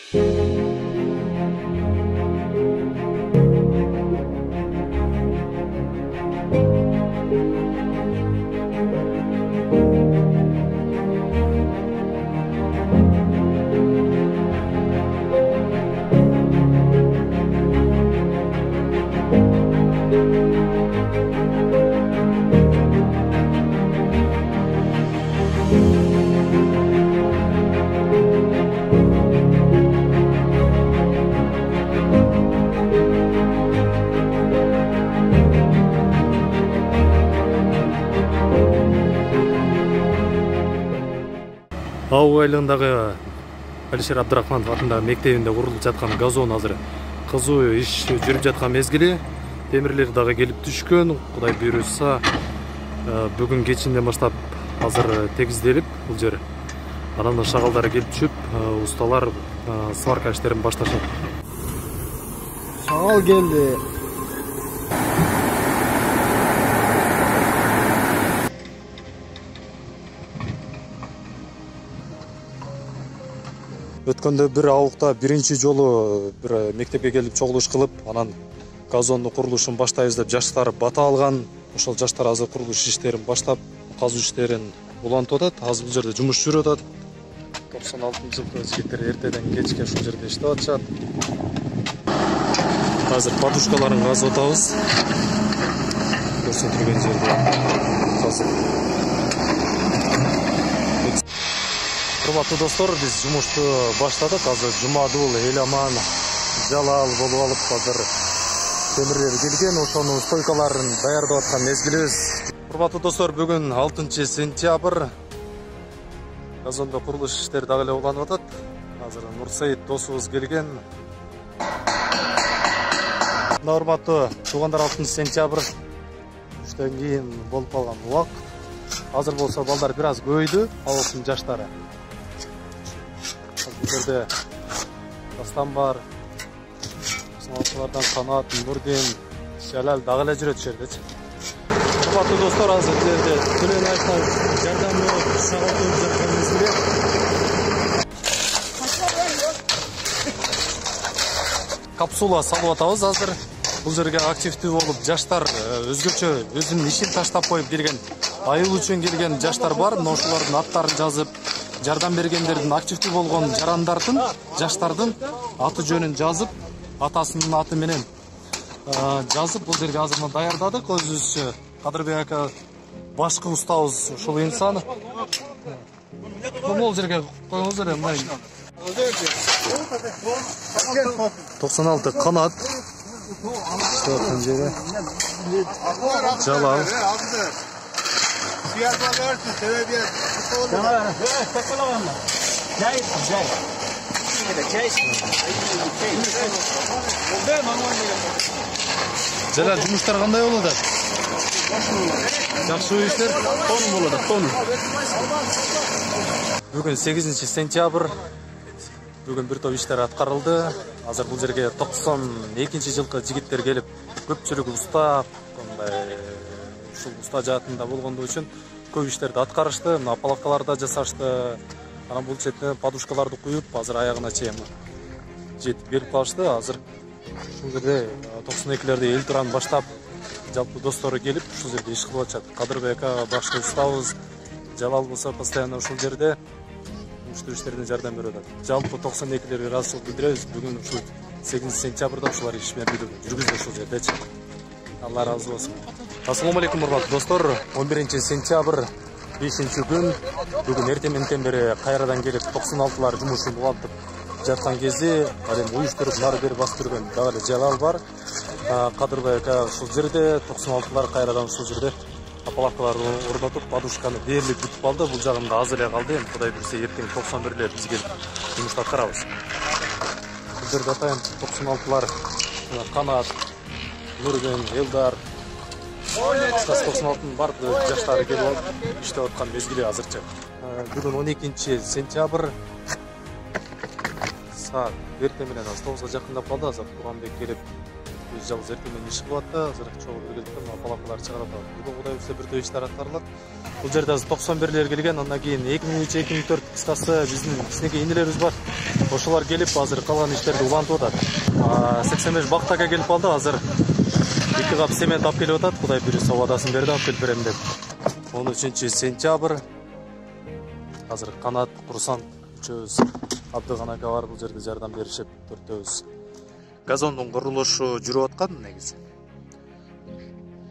Ауыл айлығындағы Алишер Абдрахманов атындағы мектебінде құрылып жатқан газон азыр қызу иш жүріп жатқан мезгілі. Темірлер дағы келіп түшкөн. Құдай бұйырса, бүгін кечинен баштап азыр тегізделіп бұл жер. Анан шағалдары келіп түшіп, ұсталар сварка іштерін башташат. Шағал келді. Өткөндө бир ауылда биринчи жолу бир мектепке келип чогулуш кылып, анан газондун курулушун баштайбыз деп жаштар бата алган. Ошол жаштар азыр курулуш иштерин баштап, казуу иштерин улантып атат. Азыр бул жерде жумуш жүрүп атат. 96-жылкы жигиттер эртеден кечке ушул жерде иштеп атышат. Азыр подушкаларын казып атабыз. Көрсөтүлгөн жерде казып. Урматтуу достор, биз жумушту баштадык. Азыр Жумадул, Эламан, Жалал болуп алып, азыр темирлер келген, ошонун стойкаларын даярдап аткан мезгилибиз. Урматтуу достор, бүгүн 6-сентябрь. Газондо курулуш иштери дагы эле уланып атат. Азыр Нурсейит досубуз келген. Урматтуу туугандар, 6-сентябрь түштөн кийин болуп калган убакыт. Азыр болсо балдар бир аз көбөйдү, ауылдун жаштары. Бұл жерде Дастан бар, сыналшылардан Қанат, Нурдин, Жалал дагы эле жүрөт жердечи. Урматтуу достор, азыр жерде Төлен Айтал жардам берип шагал кылып жаткан мезгилде. Капсула салып атабыз азыр. Бул жерге активдүү болуп жаштар өзгөчө өзүнүн ишин таштап коюп келген, айыл үчүн келген жаштар бар. Ошолордун аттарын жазып, жардам бергендердин, активдүү болгон жарандардын, жаштардын аты жөнүн жазып, атасынын аты менен жазып, бул жерге азыр даярдадык. Өзүбүзчө Кадырбек ака башкы устабыз ушул инсан. Бул жерге коюңуздар эми. 96 Канат. Şurada jeri. Jalal. Jalal, jumuşlar qanday boladi? Yaxshi işler, tonu boladi, tonu. Бүгүн 8-сентябрь. Бүгүн бир топ иштер аткарылды. Азыр бул жерге 92-жылкы жигиттер келип, көпчүлүгү уста, ушул уста жаатында болгондугу үчүн көп иштерди аткарышты. Мына палаткаларды жасашты. Анан бул четине подушкаларды куюп, азыр аягына чейин жетип берип калышты. Азыр ушул жерде 92-лерде эл туран баштап жалпы достору келип, ушул жерде иш кылып атышат. Кадырбек ака башкы уставыз, Жалал болсо постоянно ушул жерде işlerine жардам берип атат. Жалпы 92-лерге ыраазычылык билдиребиз. Бүгүн ушул 8-сентябрда ушулар иш менен жүргүздү ушул жердечи. Алла разы болсун. Ассаламу алейкум урматтуу достор. 11-сентябрь 5-күн. Бүгүн эртең менен бери кайрадан келип 96-лар жумушун улантып жаткан кезде, ал эми уюштуруп нары бери басып жүргөн дагы эле Жалал бар. Кадырбек aka ушул жерде, 96-лар кайрадан ушул жерде палаткаларды орнотуп, подушканы дээрлик бүтүп алды. Бул жагында аз эле калды. Эми Кудай билсе, эртең 91-лер биз келип жумушту аткарабыз. Бул жерде атайын 96-лар Канат, Нурдин, Элдар, 96-нын бардык жаштары келип алып иштеп аткан мезгили азырча. Бүгүн 12-сентябрь саат эртең менен 9-га жакындап калды. Азыр Туганбек келип өз жалгыз эртең менен иш кылып атты. Азыр чогуу келип палаткалар чыгарып атат. Бүгүн Кудай билсе бир топ иштер аткарылат. Бул жерде 91-лер келген, андан кийин 2003-2004 кыскасы биздин кичинекей инелерибиз бар. ошолар келип азыр калган иштерди улантып атат. 85 бактага келип калды. Азыр 2 кап семент алып келип атат. Кудай буйруса убадасын берди, алып келип берем деп. 13 сентябрь. Азыр Канат, Курсан үчөөбүз, Абдыган ака бар, бул жерде жардам беришип, төртөөбүз. Газондун курулушу жүрүп аткан негизи.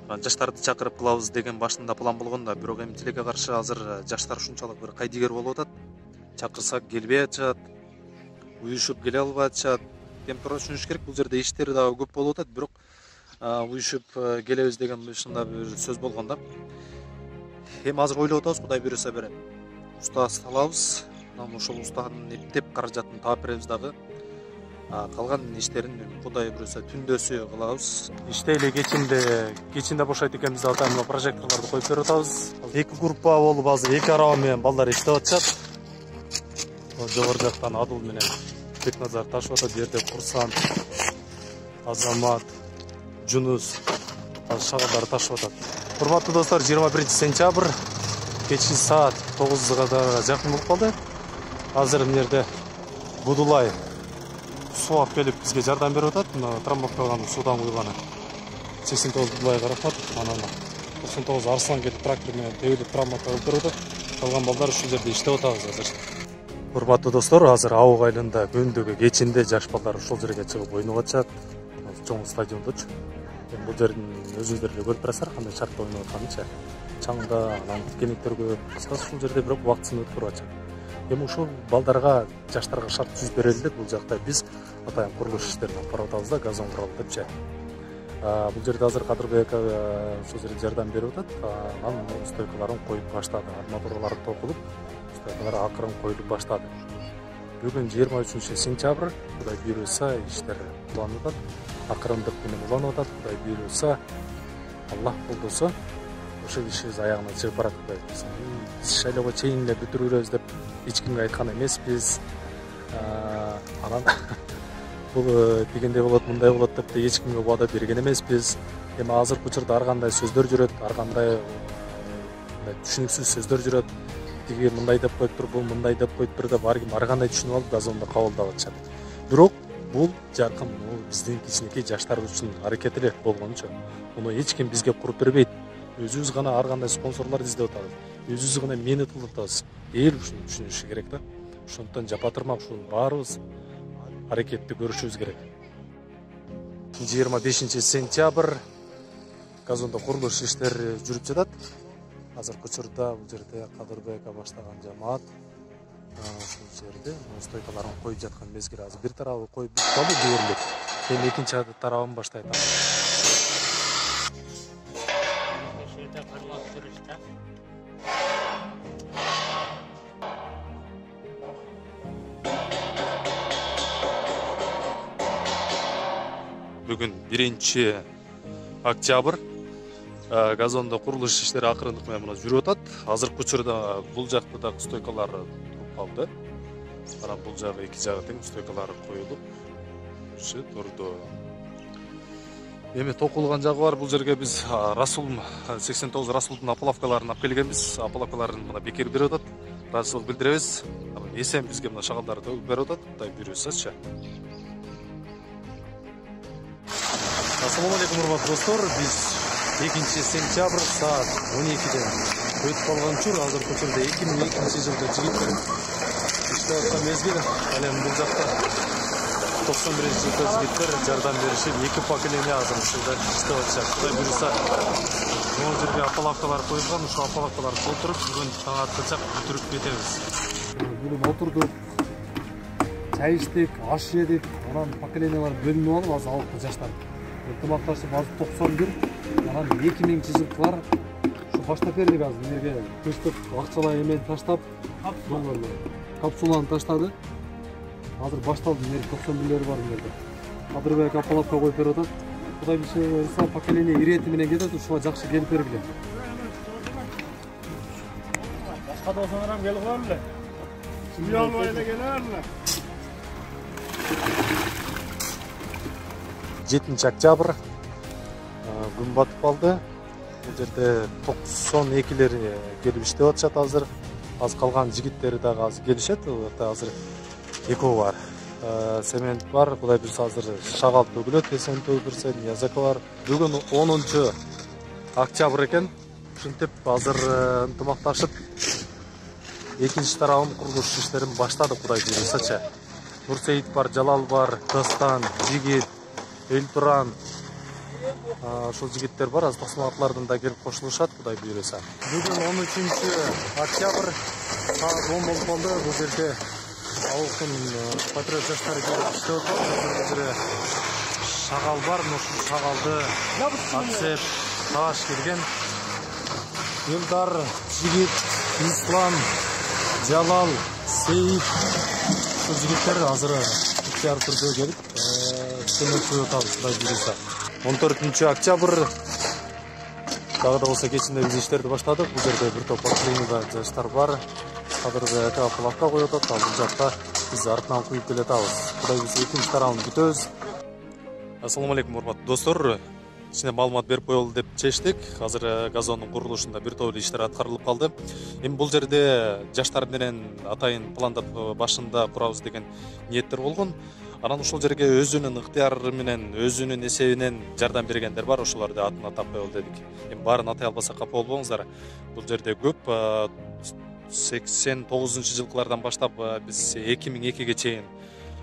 Жаштарды чакырып кылабыз деген башында план болгон да, бирок эми тилекке каршы азыр жаштар ушунчалык бир кайдыгер болуп атат. Чакырсак келбей атышат, уюшуп келе албай атышат. Эми туура түшүнүш керек, бул жерде иштер дагы көп болуп атат, бирок уюшуп келебиз деген ушундай бир сөз болгон да. Эми азыр ойлоп атабыз, Кудай буйруса берет. Уста салабыз, ошол устанын эптеп каражатын таап беребиз дагы. Калган иштерин Кудай буйруса түндөсү кылабыз. Иштейли кечинде бошойт экенбиз, атайын прожекторлорду коюп берип атабыз. 2 группа болуп азыр 2 араба менен балдар иштеп атышат. Жогору жактан Адыл менен Бекназар ташып атат, жерде Курсан, Азамат, Жунус шагалдары ташып атат. Урматтуу достор, 21 сентябрь кечки саат 9-га жакын болуп калды. Азыр мына жерде Будулай суу алып келип бизге жардам берип атат. Трамбовкадан суудан куйганы 89 Будулайга рахмат. Анан 99 Арслан келип трактор менен тебилип трамбовка алып берип атат. Калган балдар ушул жерде иштеп атабыз азыр. Урматтуу достор, азыр Абык айылында көндөгү кечинде жаш балдар ушул жерге чыгып ойноп атышат. Чоң стадиондочу. Бул жердин өзүңүздөр эле көрүп турасыздар, кандай шартта ойноп атканынчы. Чаңда, анан тикенектер көп. Кыскасы ушул жерде бирок убактысын өткөрүп атышат. Эми ушул балдарга, жаштарга шарт түзүп берели деп бул жакта биз атайын курулуш иштерин алып барып атабыз да, газон куралы депчи. Бул жерде азыр Кадырбек ушул жерде жардам берип атат. Анан стойкаларын коюп баштады. Арматуралар токулуп, стойкалар акырын коюлуп баштады. Бүгүн 23 сентябрь, Кудай буйруса иштер уланып атат. Акырындык менен уланып атат. Кудай буйруса, Аллах колдосо ошол ишибиз аягына чыгып барат. Кудай буйруса. Биз шайлоого чейин эле бүтүрөбүз деп эч кимге айткан эмеспиз. Анан бул дегендей болот, мындай болот деп эч кимге убада берген эмеспиз. Эми азыркы учурда ар кандай сөздөр жүрөт, ар кандай түшүнүксүз сөздөр жүрөт. Тиги мындай деп коюптур, бул мындай деп коюптур деп ар ким ар кандай түшүнүп алып газонду кабылдап атышат. Бирок бул жакын биздин кичинекей жаштар үчүн аракет эле болгончу. Муну эч ким бизге куруп бербейт. Өзүбүз гана ар кандай спонсорлор издеп атабыз. Өзүбүз гана мени тылып атабыз. Эл ушуну түшүнүшү керек да. Ошондон жапатырмак ушунун баарыбыз аракетти көрүшүбүз керек. 25 сентябрь газондо курулуш иштери жүрүп жатат. Азыркы учурда бул жерде Кадырбек баштаган жамаат ушул жерде стойкаларын коюп жаткан мезгил. Азыр бир тарабы коюп бүткөлү дээрлик. Эми экинчи тарабын баштайт. Бүгүн 1 октябрь. Газондо курулуш иштери акырындык менен жүрүп атат. Азыркы учурда бул жакта да стойкалар туруп калды. Анан бул жагы эки жагы тең стойкалар коюлуп, ушул турду. Эми токулган жагы бар. Бул жерге биз Расул 89 Расулдун апалавкаларын алып келгенбиз. Апалавкаларын мына бекер берип атат. Ыраазычылык билдиребиз. Эсен бизге мына шагалдарды төгүп берип атат. Кудай буйрусачы. Ассаламу алейкум, урматтуу достор. Биз 2 сентябрь саат 12-ден өтүп калган учур. Азыркы учурда 2002 жылда жигиттер иштеп аткан мезгил. Ал эми бул жакта 91 жылда жигиттер жардам беришип, 2 поколение азыр ушулда иштеп атышат. Кудай буйруса, могу жерге апалавкалар коюлган, ушул апалавкаларды толтуруп, бүгүн таң атканча бүтүрүп кетебиз. Бүгүн отурдук, чай иштик, аш жедик, анан поколениялар бөлүнүп алып, азыр алыпты жаштар. Ынтымакташып азыр 91, анан 2000 жылкылар ушу баштап бердик азыр. Эмерге көчтөп акчалай эмен таштап, капсуланы таштады. Азыр башталды, эмерге 91лер бар эмерде. Кадырбек апалапка коюп берип атат. Кудай буйруса поколение ирети менен кетет, ушуга жакшы келип бергиле. Башка досуңар ham келип калам эле. Чүй албай эле келерлер. 7 октябрь күн батып калды. Бул жерде 92лер келип иштеп атышат азыр. Аз калган жигиттери дагы азыр келишет. Азыр экөө бар. цемент бар. Кудай буйрса азыр шагал төгүлөт, эсен төгүлөрсө, язака бар. Бүгүн 10 октябрь экен. Ушинтип азыр ынтымакташып экинчи тарабын курулуш иштерин баштадык, Кудай буйрсачы. Нурсейит бар, Жалал бар, Дастан, Жигит, Элтуран. Ушул жигиттер бар, аз тосматлардан да келип кошулушат, Кудай буйрса. Бүгүн 13 октябрь саат 10 болуп калды. Бул жерде ауылдың патриот жаштары келіп іштеп отыр. Шағал бар, ушул шағалды Аксеп, Таш келген. Элдар, Жигит, Ислам, Жалал, Сейит. Ушул жигиттер азыр иктияр түрдө келип көмөк көрүп атабыз, Кудай буйрса. 14 октябрь дагы да болсо кечинде биз иштерди баштадык. Бул жерде бир топ патрульный жаштар бар. Кадырды плавка коюп атат, ал бул жакта биз артынан куюп келатабыз. Кудай буйрса экинчи тарабын күтөбүз. Ассаламу алейкум, урматтуу достор. Кичине маалымат берип коелу деп чечтик. Азыр газондун курулушунда бир топ иштер аткарылып калды. Эми бул жерде жаштар менен атайын пландап башында курабыз деген ниеттер болгон. Анан ушул жерге өзүнүн ыктыяры менен, өзүнүн эсебинен жардам бергендер бар. Ошолорду атын атап коелу дедик. Эми баарын атай албасак капа болбоңуздар. Бул жерде көп 89-жылкылардан баштап биз 2002-ге чейин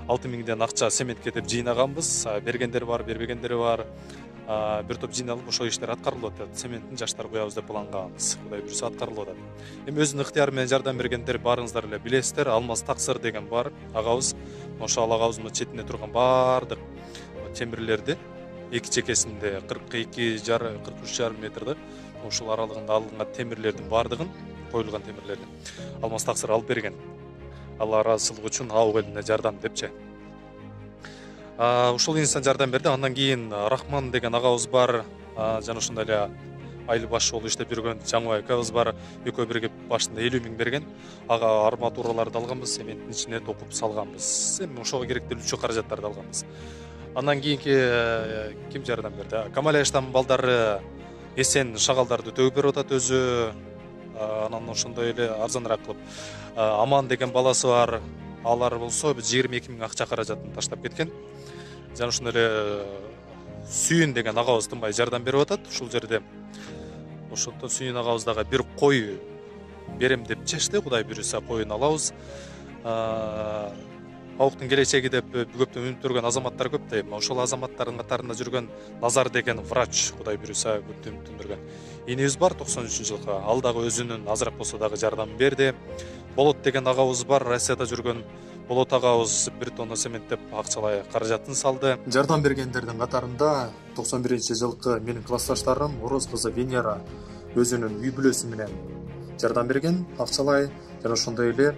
6000ден акча сементке деп жыйнаганбыз. Бергендер бар, бербегендери бар. Бир топ жыйналып ошол иштер аткарылып атат. Цементтин жаштар куябыз деп планганбыз. Кудай буйрса аткарылып атат. Эми өзүнүн ыктыяры менен жардам бергендер барыңыздар эле билесиздер. Алмаз Таксыр деген бар агабыз. Ошол агабыздын четинде турган баардык темирлерди эки чекесинде 42,5-43,5 метрде ушул аралыгында алынган темирлердин баардыгын, коюлган темирлердин Алмаз Таксыр алып берген. Алла ыраазычылык үчүн абыл элине жардам депчи. Ушул инсан жардам берди. Андан кийин Рахман деген агабыз бар. Жана ошондой эле айыл баш болуп иштеп жүргөн Жаңыбай акабыз бар. Экөө бирге башында 50 000 берген. Ага арматураларды алганбыз, цементтин ичине токуп салганбыз. Эми ошого керектелүүчү каражаттарды алганбыз. Андан кийинки ким жардам берди? Камаляштан балдары эсен шагалдарды төгүп берип атат өзү. Анан ошондой эле арзаныраак кылып Аман деген баласы бар. Алар болсо 22 000 акча каражатын таштап кеткен. Жана ошондой эле Сүйүн деген агабыз тынбай жардам берип атат. Ушул жерде ошондо Сүйүн агабыз дагы бир кой берем деп чечти. Кудай буйрса коюн алабыз. Ауктун келечеги деп көптөн үмүттөнгөн азаматтар көп да. Ошол азаматтардын катарында жүргөн Назар деген врач, Кудай буйрса көптөн үмүттөнгөн инебиз бар 93-жылкы. Ал дагы өзүнүн азыраак болсо дагы жардам берди. Болот деген агабыз бар, Россияда жүргөн Болот агабыз 1 тонна цементтеп акчалай каражатын салды. Жардам бергендердин катарында 91-жылкы менин классташтарым Ороз кызы Венера өзүнүн үй бүлөсү менен жардам берген акчалай. Жана ошондой эле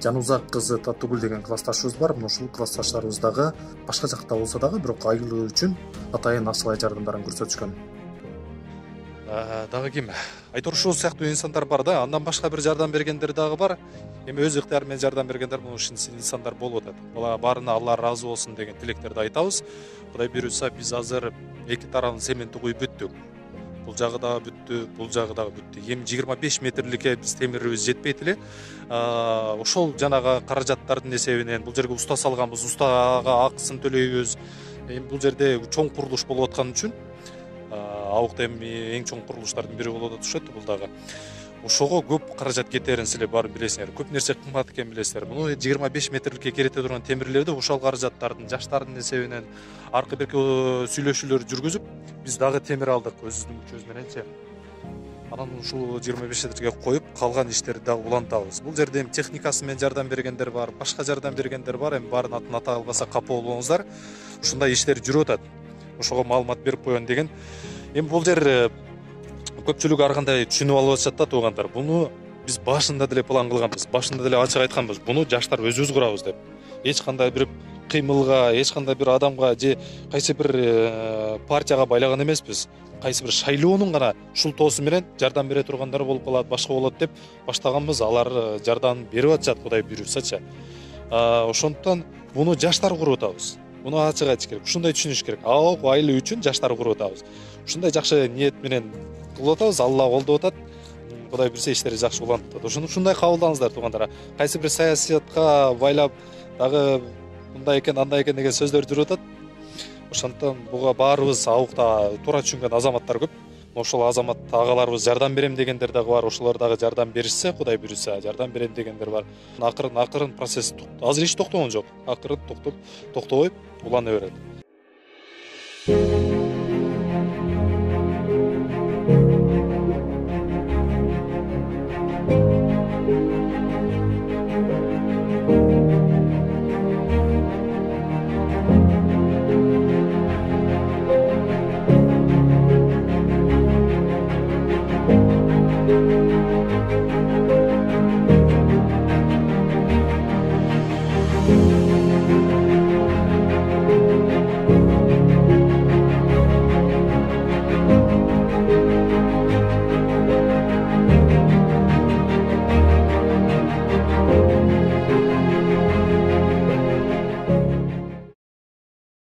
Жанузак кызы Таттыгүл деген классташыбыз бар. Ушул классташтарыбыз дагы башка жакта болсо дагы бирок айылы үчүн атайын акчалай жардамдарын көрсөтүшкөн. Дагы ким? Айтор ушул сыяктуу инсандар бар да. Андан башка бир жардам бергендер дагы бар. Эми өз ыктыяры менен жардам бергендер ушул инсандар болуп атат. Баарына Алла ыраазы болсун деген тилектерди айтабыз. Кудай буйрса биз азыр эки тарабын цементти куюп бүттүк. Бул жагы дагы бүттү, бул жагы дагы бүттү. Эми 25 метрликке биз темирибиз жетпейт эле. Ошол жанагы каражаттардын эсебинен бул жерге уста салганбыз, устага акысын төлөйбүз. Эми бул жерде чоң курулуш болуп аткан үчүн Аукта эми эң чоң курулуштардын бири болуп атышат бул дагы. Ошого көп каражат кетерин силер барып билесиңер. Көп нерсе кымбат экенин билесиңер. Муну 25 метрликке керете турган темирлерди ошол каражаттардын жаштардын эсебинен аркы берки сүйлөшүүлөр жүргүзүп, биз дагы темир алдык өзүбүздүн күчүбүз мененчи. Анан ушул 25 метрге коюп, калган иштерди дагы улантабыз. Бул жерде эми техникасы менен жардам бергендер бар, башка жардам бергендер бар. Эми баарын атын ата албасак капа болбоңуздар. Ушундай иштер жүрүп атат. Ошого маалымат берип коеюн деген. Эми бул жер көпчүлүк ар кандай түшүнүп алып атышат да туугандар. Буну биз башында деле план кылганбыз. Башында деле ачык айтканбыз. Буну жаштар өзүбүз курабыз деп. Эч кандай бир кыймылга, эч кандай бир адамга же кайсы бир партияга байлаган эмеспиз. Кайсы бир шайлоонун гана ушул тоосу менен жардам бере тургандар болуп калат, башка болот деп баштаганбыз. Алар жардам берип атышат, Кудай буйрсачы. Ошондуктан буну жаштар куруп атабыз. Буну ачык айтыш керек. Ушундай түшүнүш керек. Ак айылы үчүн жаштар куруп атабыз. Ушундай жакшы ниет менен кылып атабыз. Алла колдоп атат. Кудай буйрса иштери жакшы уланып атат. Ушундай кабылдаңыздар туугандар. Кайсы бир саясатка байлап дагы мындай экен андай экен деген сөздөр жүрүп атат. Ошондон буга баарыбыз аукта туура түшүнгөн азаматтар көп. Ошол азамат агаларыбыз жардам берем дегендер дагы бар. Ошолор дагы жардам беришсе, Кудай буйруса, жардам берем дегендер бар. Акырын процесс азыр эч токтогон жок. Акырын токтобой улана берет.